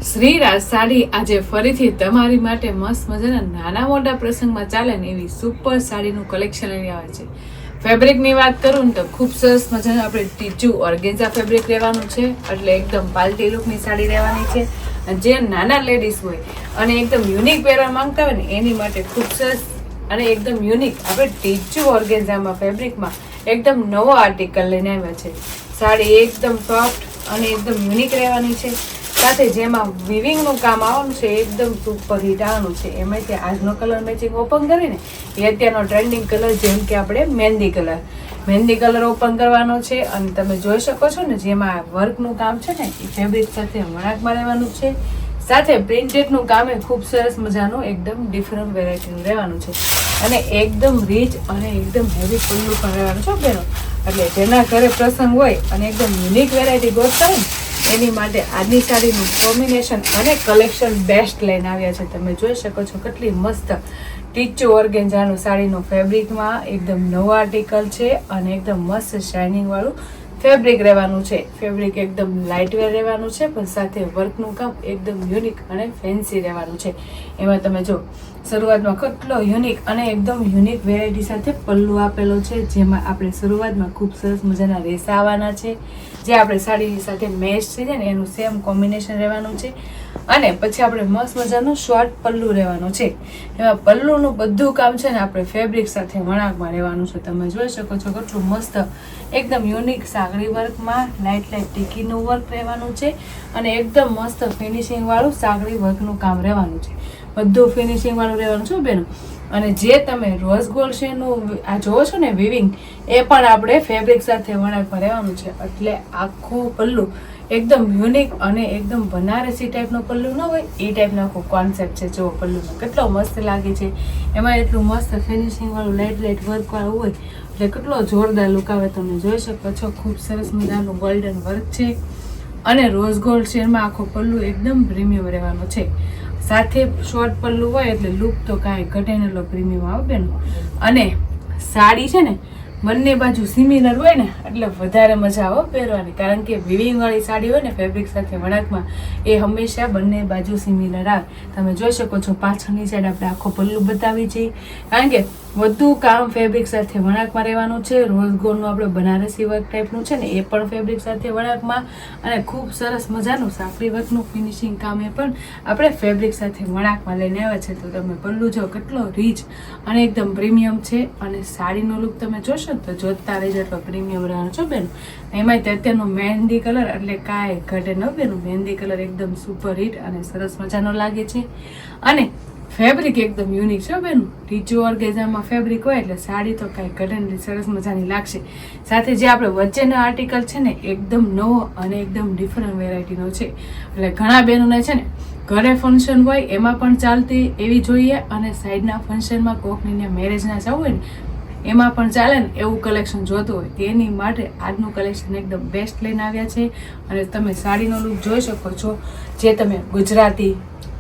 શ્રી રાજ સાડી આજે ફરીથી તમારી માટે મસ્ત મજાના નાના મોટા પ્રસંગમાં ચાલે ને એવી સુપર સાડીનું કલેક્શન લઈને આવે છે. ફેબ્રિકની વાત કરું ને તો ખૂબ સરસ મજાનું આપણે ટીચુ ઓર્ગેન્ઝા ફેબ્રિક રહેવાનું છે, એટલે એકદમ પાર્ટી લુકની સાડી રહેવાની છે. જે નાના લેડીઝ હોય અને એકદમ યુનિક પહેરવા માંગતા હોય ને એની માટે ખૂબ સરસ અને એકદમ યુનિક આપણે ટીચુ ઓર્ગેન્ઝામાં ફેબ્રિકમાં એકદમ નવો આર્ટિકલ લઈને આવ્યા છે. સાડી એકદમ સોફ્ટ અને એકદમ યુનિક રહેવાની છે, સાથે જેમાં વિવિંગનું કામ આવવાનું છે એકદમ સુપર હિટ આવવાનું છે. એમાં કે આજનો કલર મેચિંગ ઓપન કરીને એ અત્યારનો ટ્રેન્ડિંગ કલર જેમ કે આપણે મહેંદી કલર ઓપન કરવાનો છે. અને તમે જોઈ શકો છો ને જેમાં વર્કનું કામ છે ને એ ફેબ્રિક સાથે વણાકમાં રહેવાનું છે, સાથે પ્રિન્ટેડનું કામ એ ખૂબ સરસ મજાનું એકદમ ડિફરન્ટ વેરાયટીનું રહેવાનું છે અને એકદમ રીચ અને એકદમ હેવી પલ્લું પણ રહેવાનું છે બેનો. એટલે જેના ઘરે પ્રસંગ હોય અને એકદમ યુનિક વેરાયટી ગોતતા હોય ને એની માટે આજની સાડીનું કોમ્બિનેશન અને કલેક્શન બેસ્ટ લઈને આવ્યા છે. તમે જોઈ શકો છો કેટલી મસ્ત ટીચુ ઓર્ગેન્ઝાનું સાડીનું ફેબ્રિકમાં એકદમ નવું આર્ટિકલ છે અને એકદમ મસ્ત શાઇનિંગ વાળું ફેબ્રિક રહેવાનું છે. ફેબ્રિક એકદમ લાઇટ વેર રહેવાનું છે, પણ સાથે વર્કનું કામ એકદમ યુનિક અને ફેન્સી રહેવાનું છે. એમાં તમે જો શરૂઆતમાં કેટલો યુનિક અને એકદમ યુનિક વેરાયટી સાથે પલ્લુ આપેલો છે, જેમાં આપણે શરૂઆતમાં ખૂબ સરસ મજાના રેસા આવવાના છે જે આપણે સાડીની સાથે મેચ થઈ જાય ને એનું સેમ કોમ્બિનેશન રહેવાનું છે. અને પછી આપણે મસ્ત મજાનું શોર્ટ પલ્લુ રહેવાનું છે. એમાં પલ્લુનું બધું કામ છે ને આપણે ફેબ્રિક સાથે વણાકમાં રહેવાનું છે. તમે જોઈ શકો છો કેટલું મસ્ત એકદમ યુનિક સાગરી વર્કમાં લાઇટ ટીકીનું વર્ક રહેવાનું છે અને એકદમ મસ્ત ફિનિશિંગ વાળું સાગરી વર્કનું કામ રહેવાનું છે. બધું ફિનિશિંગ વાળું રહેવાનું છે બેનો. અને જે તમે રોઝ ગોલ્ડ શેનું આ જોવો છો ને વિવિંગ, એ પણ આપણે ફેબ્રિક સાથે વણાકમાં રહેવાનું છે. એટલે આખું પલ્લું એકદમ યુનિક અને એકદમ બનારસી ટાઈપનો પલ્લુ ન હોય એ ટાઈપનો આખો કોન્સેપ્ટ છે. જો પલ્લુનો કેટલો મસ્ત લાગે છે, એમાં એટલું મસ્ત ફિનિશિંગ વાળું લાઇટ વર્ક વાળું હોય એટલે કેટલો જોરદાર લુક આવે. તમે જોઈ શકો છો ખૂબ સરસ મજાનું ગોલ્ડન વર્ક છે અને રોઝ ગોલ્ડ શેરમાં આખો પલ્લુ એકદમ પ્રીમિયમ રહેવાનો છે. સાથે શોર્ટ પલ્લુ હોય એટલે લુક તો કાંઈ ઘટે ને એટલો પ્રીમિયમ આવે બેન. અને સાડી છે ને બંને બાજુ સિમિલર હોય ને એટલે વધારે મજા આવે પહેરવાની, કારણ કે વિવિંગ વાળી સાડી હોય ને ફેબ્રિક સાથે વણાકમાં એ હંમેશા બંને બાજુ સિમિલર આવે. તમે જોઈ શકો છો પાછળની સાઈડ આપણે આખો પલ્લુ બતાવી છે, કારણ કે બધું કામ ફેબ્રિક સાથે વણાકમાં રહેવાનું છે. રોઝ ગોલ્ડનું આપણે બનારસી વર્ક ટાઈપનું છે ને એ પણ ફેબ્રિક સાથે વણાકમાં, અને ખૂબ સરસ મજાનું સાફરી વર્કનું ફિનિશિંગ કામ એ પણ આપણે ફેબ્રિક સાથે વણાકમાં લઈને આવ્યા છે. તો તમે પલ્લુ જો કેટલો રીચ અને એકદમ પ્રીમિયમ છે, અને સાડીનો લુક તમે જોશો તો જોતા રહેજો એટલો પ્રીમિયમ રહેવાનો છો બેન. એમાંય અત્યારનો મહેંદી કલર એટલે કાંઈ ઘટે ન બેન. મહેંદી કલર એકદમ સુપર હિટ અને સરસ મજાનો લાગે છે, અને ફેબ્રિક એકદમ યુનિક છે બેન. ટીચુ ઓર્ગેન્ઝામાં ફેબ્રિક હોય એટલે સાડી તો કાંઈ ઘટે ને સરસ મજાની લાગશે. સાથે જે આપણે વચ્ચેનો આર્ટિકલ છે ને એકદમ નવો અને એકદમ ડિફરન્ટ વેરાયટીનો છે. એટલે ઘણા બહેનોને છે ને ઘરે ફંક્શન હોય એમાં પણ ચાલતી એવી જોઈએ, અને સાઈડના ફંક્શનમાં કોકની મેરેજના જવું હોય ને એમાં પણ ચાલે ને એવું કલેક્શન જોતું હોય તેની માટે આજનું કલેક્શન એકદમ બેસ્ટ લઈને આવ્યા છે. અને તમે સાડીનો લુક જોઈ શકો છો, જે તમે ગુજરાતી,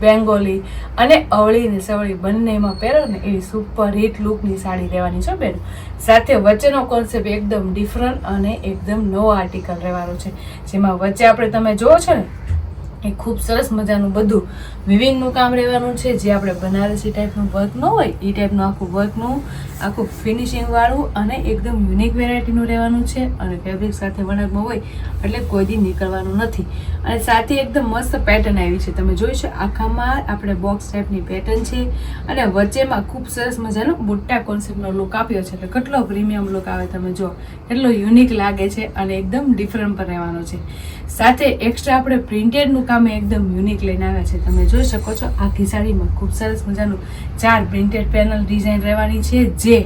બેંગોલી અને અવળી ને સવળી બંનેમાં પહેરો ને એવી સુપર હિટ લુકની સાડી રહેવાની છે બેન. સાથે વચ્ચેનો કોન્સેપ્ટ એકદમ ડિફરન્ટ અને એકદમ નવો આર્ટિકલ રહેવાનો છે, જેમાં વચ્ચે આપણે તમે જોવો છો ને એ ખૂબ સરસ મજાનું બધું વિવિંગનું કામ રહેવાનું છે. જે આપણે બનારસી ટાઈપનું વર્ક ન હોય એ ટાઈપનું આખું વર્કનું આખું ફિનિશિંગ વાળું અને એકદમ યુનિક વેરાયટીનું રહેવાનું છે. અને ફેબ્રિક સાથે વણાકમાં હોય એટલે કોઈ દી નીકળવાનું નથી. અને સાથે એકદમ મસ્ત પેટર્ન આવી છે. તમે જોઈશો આખામાં આપણે બોક્સ ટાઈપની પેટર્ન છે, અને વચ્ચેમાં ખૂબ સરસ મજાનો બુટ્ટા કોન્સેપ્ટનો લુક આપ્યો છે. એટલે કેટલો પ્રીમિયમ લુક આવે તમે જો, કેટલો યુનિક લાગે છે અને એકદમ ડિફરન્ટ પણ રહેવાનો છે. સાથે એક્સ્ટ્રા આપણે પ્રિન્ટેડનું કામ એકદમ યુનિક લઈને આવ્યા છે. તમે જોઈ શકો છો આખી સાડીમાં ખૂબ સરસ મજાનું 4 પ્રિન્ટેડ પેનલ ડિઝાઇન રહેવાની છે, જે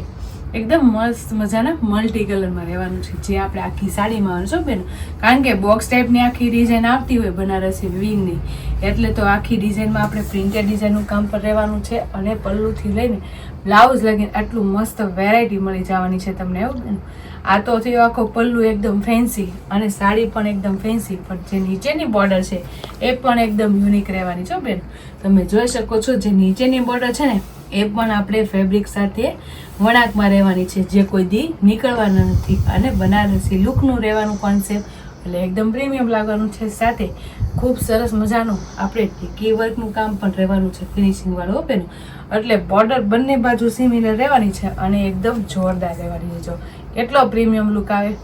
એકદમ મસ્ત મજાના મલ્ટી કલરમાં રહેવાનું છે. જે આપણે આખી સાડીમાં આવશો બેન, કારણ કે બોક્સ ટાઈપની આખી ડિઝાઇન આવતી હોય બનારસી વિવિંગની, એટલે તો આખી ડિઝાઇનમાં આપણે પ્રિન્ટેડ ડિઝાઇનનું કામ પર રહેવાનું છે. અને પલ્લુથી લઈને બ્લાઉઝ લગીને આટલું મસ્ત વેરાયટી મળી જવાની છે તમને એવું બેન. આ તો થયો આખો પલ્લુ એકદમ ફેન્સી અને સાડી પણ એકદમ ફેન્સી, પણ જે નીચેની બોર્ડર છે એ પણ એકદમ યુનિક રહેવાની છે બેન. તમે જોઈ શકો છો જે નીચેની બોર્ડર છે ને એ પણ આપણે ફેબ્રિક સાથે વણાકમાં રહેવાની છે, જે કોઈ દી નીકળવાના નથી. અને બનારસી લુકનું રહેવાનું કોન્સેપ્ટ એટલે એકદમ પ્રીમિયમ લાગવાનું છે. સાથે ખૂબ સરસ મજાનું આપણે કી વર્કનું કામ પણ રહેવાનું છે, ફિનિશિંગ વાળું ઓપેનું. એટલે બોર્ડર બંને બાજુ સિમિલર રહેવાની છે અને એકદમ જોરદાર રહેવાની છે. જો કેટલો પ્રીમિયમ લુક આવે.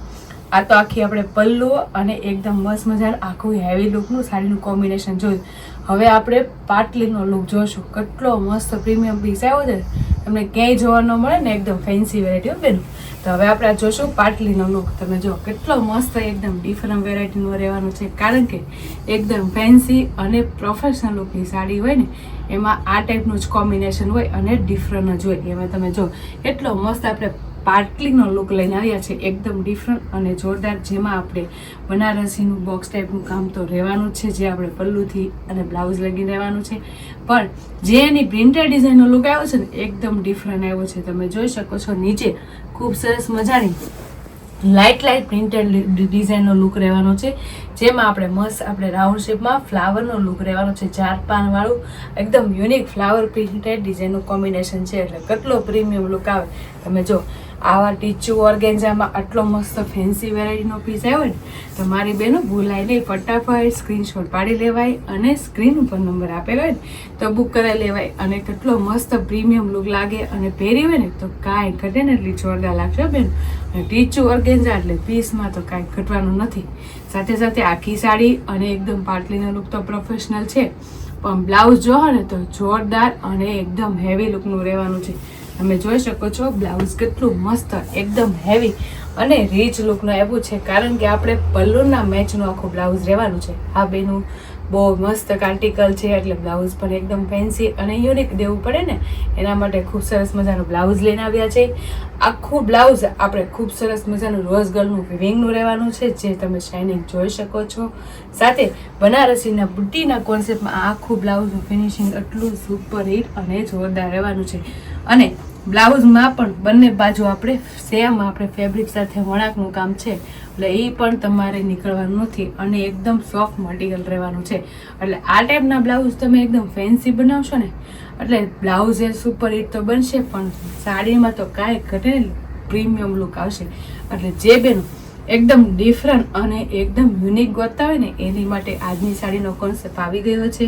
આ તો આખી આપણે પલ્લુ અને એકદમ મસ્ત મજાનું આખું હેવી લુકનું સાડીનું કોમ્બિનેશન જોયું. હવે આપણે પાટલીનો લુક જોશું. કેટલો મસ્ત પ્રીમિયમ પીસ આવ્યો છે, તમને ક્યાંય જોવા ન મળે ને, એકદમ ફેન્સી વેરાયટી બેન. તો હવે આપણે આ જોશું પાટલીનો લુક. તમે જો કેટલો મસ્ત એકદમ ડિફરન્ટ વેરાયટીનો રહેવાનો છે, કારણ કે એકદમ ફેન્સી અને પ્રોફેશનલ લુકની સાડી હોય ને એમાં આ ટાઈપનું જ કોમ્બિનેશન હોય અને ડિફરન્ટ જ હોય. એમાં તમે જો કેટલો મસ્ત આપણે પાટલીનો લુક લઈને આવ્યા છે, એકદમ ડિફરન્ટ અને જોરદાર, જેમાં આપણે બનારસીનું બોક્સ ટાઈપનું કામ તો રહેવાનું છે, જે આપણે પલ્લુથી અને બ્લાઉઝ લગી રહેવાનું છે. પણ જે એની પ્રિન્ટેડ ડિઝાઇનનો લુક આવ્યો છે ને એકદમ ડિફરન્ટ આવ્યો છે. તમે જોઈ શકો છો નીચે ખૂબ સરસ મજાની લાઇટ પ્રિન્ટેડ ડિઝાઇનનો લુક રહેવાનો છે, જેમાં આપણે મસ્ત આપણે રાઉન્ડ શેપમાં ફ્લાવરનો લુક રહેવાનો છે, 4 પાન વાળું એકદમ યુનિક ફ્લાવર પ્રિન્ટેડ ડિઝાઇનનું કોમ્બિનેશન છે. એટલે કેટલો પ્રીમિયમ લુક આવે. તમે જો આવા ટીચુ ઓર્ગેન્ઝામાં આટલો મસ્ત ફેન્સી વેરાયટીનો પીસ આવ્યો ને તો મારી બેનો ભૂલાય નહીં, ફટાફટ સ્ક્રીનશોટ પાડી લેવાય અને સ્ક્રીન ઉપર નંબર આપેલો હોય ને તો બુક કરાવી લેવાય. અને કેટલો મસ્ત પ્રીમિયમ લુક લાગે અને પહેરી હોય ને તો કાંઈ ઘટે ને એટલી જોરદાર લાગશે બેન. અને ટીચુ ઓર્ગેન્ઝા એટલે પીસમાં તો કાંઈ ઘટવાનું નથી. સાથે સાથે આખી સાડી અને એકદમ પાટલીનો લુક તો પ્રોફેશનલ છે, પણ બ્લાઉઝ જોવો ને તો જોરદાર અને એકદમ હેવી લુકનું રહેવાનું છે. તમે જોઈ શકો છો બ્લાઉઝ કેટલું મસ્ત એકદમ હેવી અને રીચ લુકનું આવ્યું છે, કારણ કે આપણે પલ્લુના મેચનું આખું બ્લાઉઝ રહેવાનું છે. આ બેનું બહુ મસ્ત આર્ટિકલ છે, એટલે બ્લાઉઝ પણ એકદમ ફેન્સી અને યુનિક દેવું પડે ને, એના માટે ખૂબ સરસ મજાનું બ્લાઉઝ લઈને આવ્યા છે. આખું બ્લાઉઝ આપણે ખૂબ સરસ મજાનું રોઝ ગોલ્ડનું વિવિંગનું રહેવાનું છે, જે તમે શાઇનિંગ જોઈ શકો છો. સાથે બનારસીના બુટ્ટીના કોન્સેપ્ટમાં આખું બ્લાઉઝનું ફિનિશિંગ એટલું સુપર હિટ અને જોરદાર રહેવાનું છે. અને બ્લાઉઝમાં પણ બંને બાજુ આપણે સેમ આપણે ફેબ્રિક સાથે વણાકનું કામ છે, એટલે એ પણ તમારે નીકળવાનું નથી અને એકદમ સોફ્ટ મટીરિયલ રહેવાનું છે. એટલે આ ટાઈપના બ્લાઉઝ તમે એકદમ ફેન્સી બનાવશો ને એટલે બ્લાઉઝ એ સુપર હિટ તો બનશે, પણ સાડીમાં તો કાંઈ ઘટે ને પ્રીમિયમ લુક આવશે. એટલે જે બેનો એકદમ ડિફરન્ટ અને એકદમ યુનિક ગોતતા હોય ને એની માટે આજની સાડીનો કોન્સેપ્ટ આવી ગયો છે.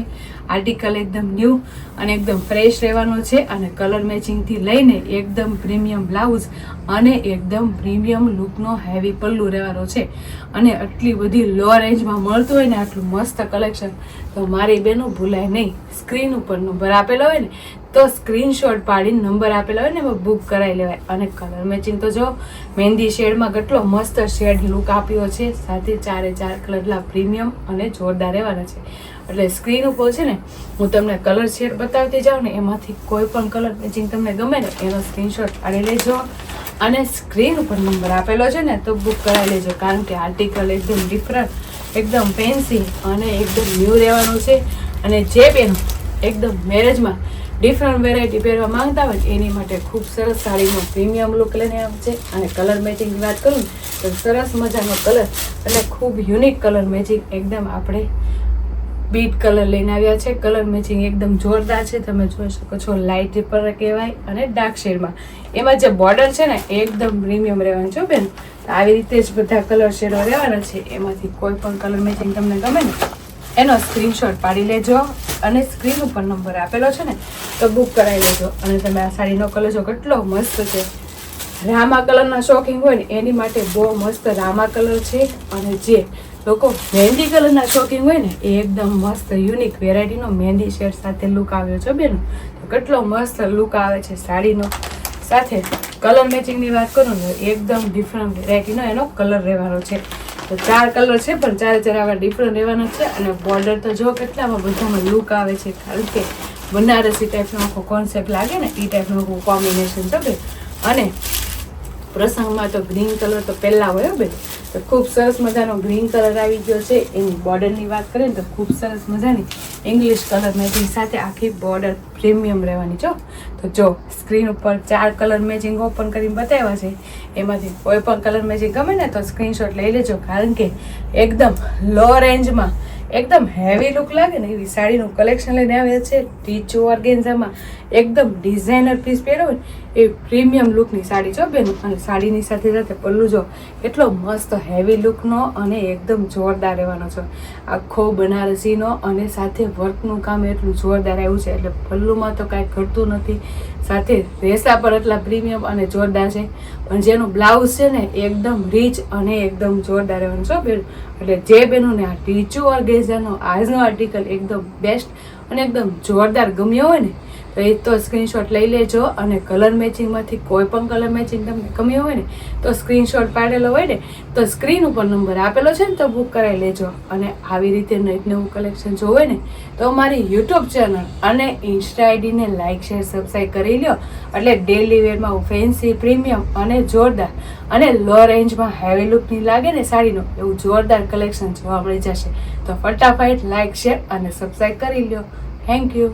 આર્ટિકલ એકદમ ન્યૂ અને એકદમ ફ્રેશ રહેવાનો છે, અને કલર મેચિંગથી લઈને એકદમ પ્રીમિયમ બ્લાઉઝ અને એકદમ પ્રીમિયમ લુકનો હેવી પલ્લુ રહેવાનો છે. અને આટલી બધી લો રેન્જમાં મળતું હોય ને આટલું મસ્ત કલેક્શન તો મારી બેનો ભૂલાય નહીં. સ્ક્રીન ઉપર નંબર આપેલો હોય ને તો સ્ક્રીનશોટ પાડીને નંબર આપેલા હોય ને એમાં બુક કરાવી લેવાય. અને કલર મેચિંગ તો જો મહેંદી શેડમાં કેટલો મસ્ત શેડ લુક આપ્યો છે, સાથે 4 કલરના પ્રીમિયમ અને જોરદાર રહેવાના છે. એટલે સ્ક્રીન ઉપર છે ને હું તમને કલર શેડ બતાવતી જાઉં ને એમાંથી કોઈ પણ કલર મેચિંગ તમને ગમે ને એનો સ્ક્રીનશોટ પાડી લેજો અને સ્ક્રીન ઉપર નંબર આપેલો છે ને તો બુક કરાવી લેજો, કારણ કે આર્ટિકલ એકદમ ડિફરન્ટ એકદમ ફેન્સી અને એકદમ ન્યૂ રહેવાનું છે. અને જે બેનો એકદમ મેરેજમાં ડિફરન્ટ વેરાયટી પહેરવા માંગતા હોય એની માટે ખૂબ સરસ સાડીનો પ્રીમિયમ લુક લઈને આવે છે. અને કલર મેચિંગની વાત કરું તો સરસ મજાનો કલર એટલે ખૂબ યુનિક કલર મેચિંગ એકદમ આપણે બીટ કલર લઈને આવ્યા છે. કલર મેચિંગ એકદમ જોરદાર છે, તમે જોઈ શકો છો લાઇટ પર કહેવાય અને ડાર્ક શેડમાં. એમાં જે બોર્ડર છે ને એકદમ પ્રીમિયમ રહેવાનું છે બેન. આવી રીતે જ બધા કલર શેડો રહેવાના છે, એમાંથી કોઈ પણ કલર મેચિંગ તમને ગમે ને એનો સ્ક્રીનશોટ પાડી લેજો અને સ્ક્રીન ઉપર નંબર આપેલો છે ને તો બુક કરાવી લેજો. અને તમે આ સાડીનો કલર જો કેટલો મસ્ત છે, રામા કલરના શોખીન હોય ને એની માટે બહુ મસ્ત રામા કલર છે. અને જે લોકો મહેંદી કલરના શોખીન હોય ને એ એકદમ મસ્ત યુનિક વેરાયટીનો મહેંદી શેડ સાથે લુક આવ્યો છે બેન. તો કેટલો મસ્ત લુક આવે છે સાડીનો. સાથે કલર મેચિંગની વાત કરું ને એકદમ ડિફરન્ટ વેરાયટીનો એનો કલર રહેવાનો છે. તો 4 કલર છે, પણ 4 આવા ડિફરન્ટ રહેવાના છે. અને બોર્ડર તો જો કેટલામાં બધામાં લુક આવે છે, કારણ કે બનારસી ટાઈપનો આખો કોન્સેપ્ટ લાગે ને એ ટાઈપનું આખું કોમ્બિનેશન છે બે. અને પ્રસંગમાં તો ગ્રીન કલર તો પહેલા હોય બે, તો ખૂબ સરસ મજાનો ગ્રીન કલર આવી ગયો છે. એની બોર્ડરની વાત કરીએ ને તો ખૂબ સરસ મજાની ઇંગ્લિશ કલર મેચિંગ સાથે આખી બોર્ડર પ્રીમિયમ રહેવાની છો. તો જો સ્ક્રીન ઉપર 4 કલર મેચિંગ ઓપન કરીને બતાવ્યા છે, એમાંથી કોઈ પણ કલર મેચિંગ ગમે ને તો સ્ક્રીનશોટ લઈ લેજો, કારણ કે એકદમ લો રેન્જમાં એકદમ હેવી લુક લાગે ને એવી સાડીનું કલેક્શન લઈને આવ્યા છે. ટીચુ ઓર્ગેન્ઝામાં એકદમ ડિઝાઇનર પીસ પહેર્યો હોય એ પ્રીમિયમ લુકની સાડી છો બેન. અને સાડીની સાથે સાથે પલ્લુ જો એટલો મસ્ત હેવી લુકનો અને એકદમ જોરદાર રહેવાનો છે. આખો બનારસીનો અને સાથે વર્કનું કામ એટલું જોરદાર આવ્યું છે. એટલે પલ્લુમાં તો કાંઈ ઘટતું નથી. સાથે રેસા પર એટલા પ્રીમિયમ અને જોરદાર છે. પણ જેનું બ્લાઉઝ છે ને એકદમ રીચ અને એકદમ જોરદાર રહેવાનું છે બેન. એટલે જે બહેનોને આ ટીચુ ઓર્ગેઝાનો આજનો આર્ટિકલ એકદમ બેસ્ટ અને એકદમ જોરદાર ગમ્યો હોય ને તો એ તો સ્ક્રીનશોટ લઈ લેજો. અને કલર મેચિંગમાંથી કોઈ પણ કલર મેચિંગ તમને ગમ્યો હોય ને તો સ્ક્રીનશોટ પાડેલો હોય ને તો સ્ક્રીન ઉપર નંબર આપેલો છે ને તો બુક કરાવી લેજો. અને આવી રીતે નવું કલેક્શન જોવું હોય ને તો મારી યુટ્યુબ ચેનલ અને ઇન્સ્ટા આઈડીને લાઇક શેર સબસ્ક્રાઈબ કરી લ્યો. એટલે ડેલી વેરમાં ફેન્સી પ્રીમિયમ અને જોરદાર અને લો રેન્જમાં હેવી લુકની લાગે ને સાડીનો એવું જોરદાર કલેક્શન જોવા મળી જશે. તો ફટાફટ લાઇક શેર અને સબસ્ક્રાઈબ કરી લ્યો. Thank you.